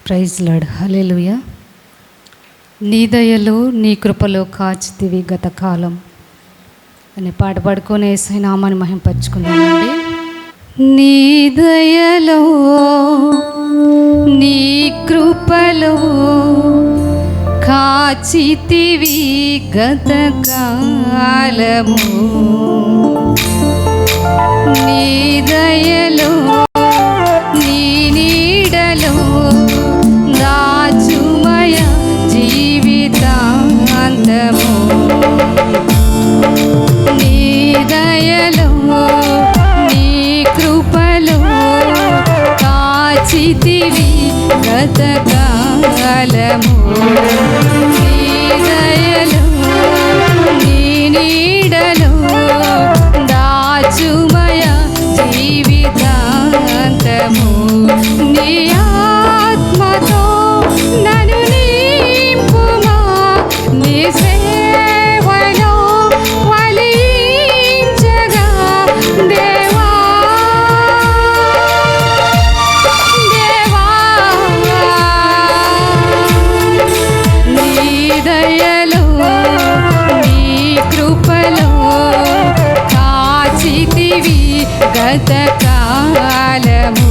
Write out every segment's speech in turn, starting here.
Praise lord. హల్లెలూయా. నీ దయలో నీ కృపలో కాచితివి గత కాలం అనే పాట పాడుకొని యేసయ్య నామాన్ని మహింపరచుకుందామండి. నీ దయలో నీ కృపలో కాచితివి గత కాలము, నీ దయలో నీ నీడలో దాచుమయ జీవితాంతము, నీ దయలో నీ కృపలో కాచితివి గత కాలము, నీ దయలో నీ నీడలో దాచుమయ జీవితాంతము, నీ ఆత్మతో నన్ను నింపుమా, నీ సేవలో ఫలించగా దేవా దేవా, నీ దయలో నీ కృపలో కాచితివి గత కాలము,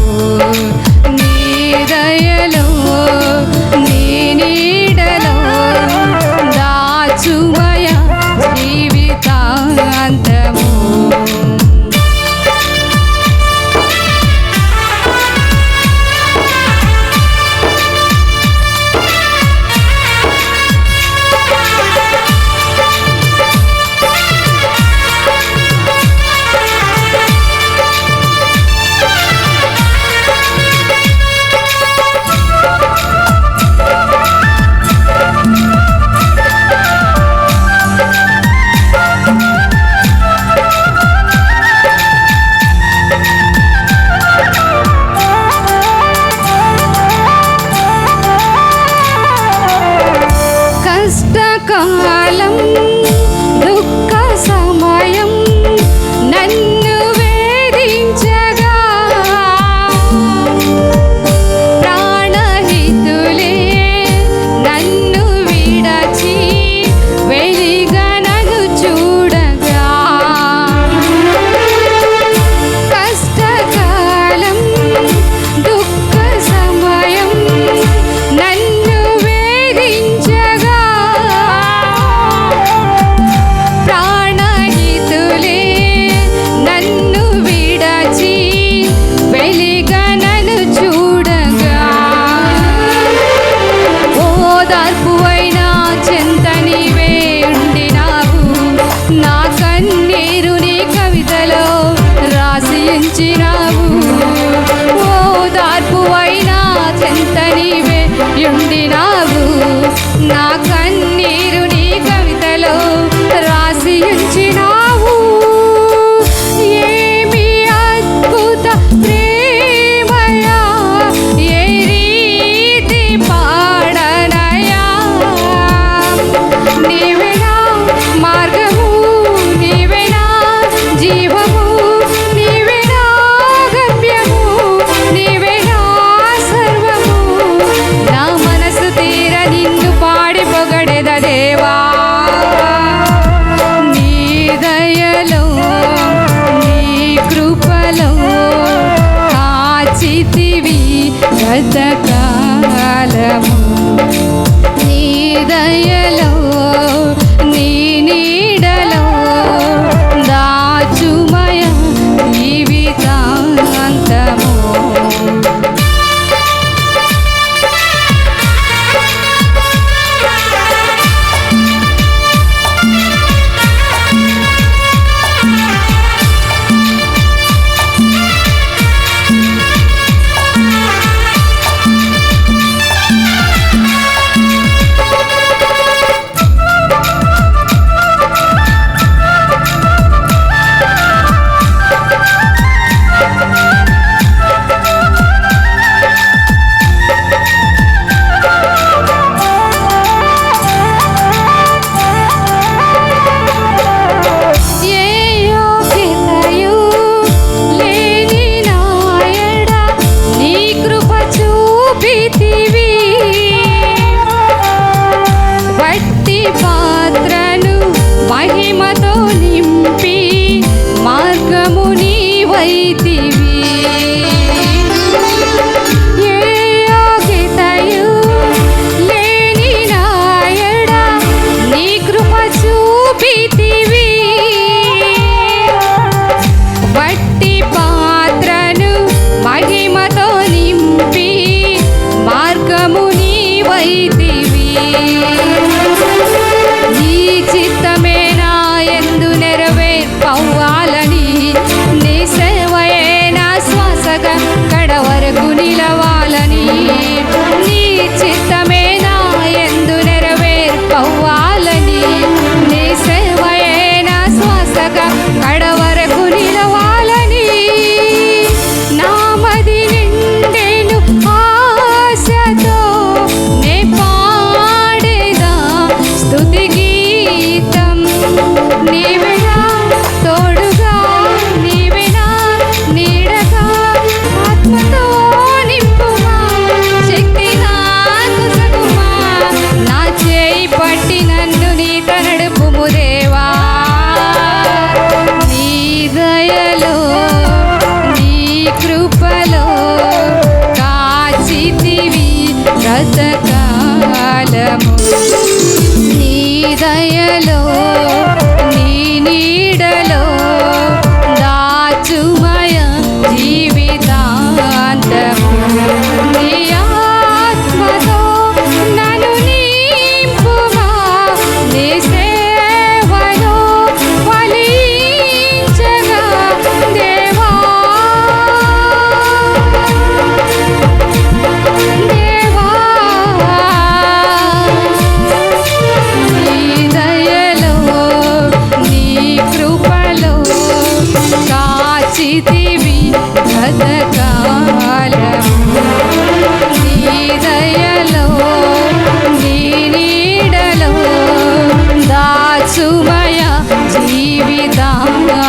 నీ దయలో నీ నీడలో దాచుమయ జీవితాంతము. కష్టకాలం దుఃఖ సమయం నన్ను వేధించగా ప్రాణహితులే నన్ను విడచి వెలిగనను చూడగా, కష్టకాలం దుఃఖ సమయం నన్ను వేధించగా ప్రాణహితులే నన్ను విడచి వెలిగనను చూడగా, ఓదార్పువైన చెంత నీవే ఉండినావు, నా కన్నీరు నీ కవితలో రాసి ఉంచినావు, ఓదార్పువైన చెంత నీవే ఉండినావు, నా కన్నీరు నీ కవితలో రాసి ఉంచినావు. ఏమి అద్భుత ప్రేమయా, ఏ రీతి పాడనయా, నీవేనా మార్గము, నీవేనా జీవము, నీవేనా గమ్యము, నీవేనా సర్వము, నా మనసు తీర నిన్ను పాడి పొగడెద దేవా, నీ దయలో నీ కృపలో కాచితివి గత కాలము, నీ దయలో నీ నీడలో దాచుమయ జీవితాంతము. గతకాలము నీ దయలో నీ నీడలో దాచుమయ జీవితాంతము నీ ఆత్మతో నన్ను నింపుమా నీ సేవలో ఫలించగా దేవా దేవా నీ దయలో నీ కృపలో కాచితివి గతకాలము నీ దయలో నీ నీడలో దాచుమయ జీవితాంతము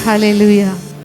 హల్లెలూయా.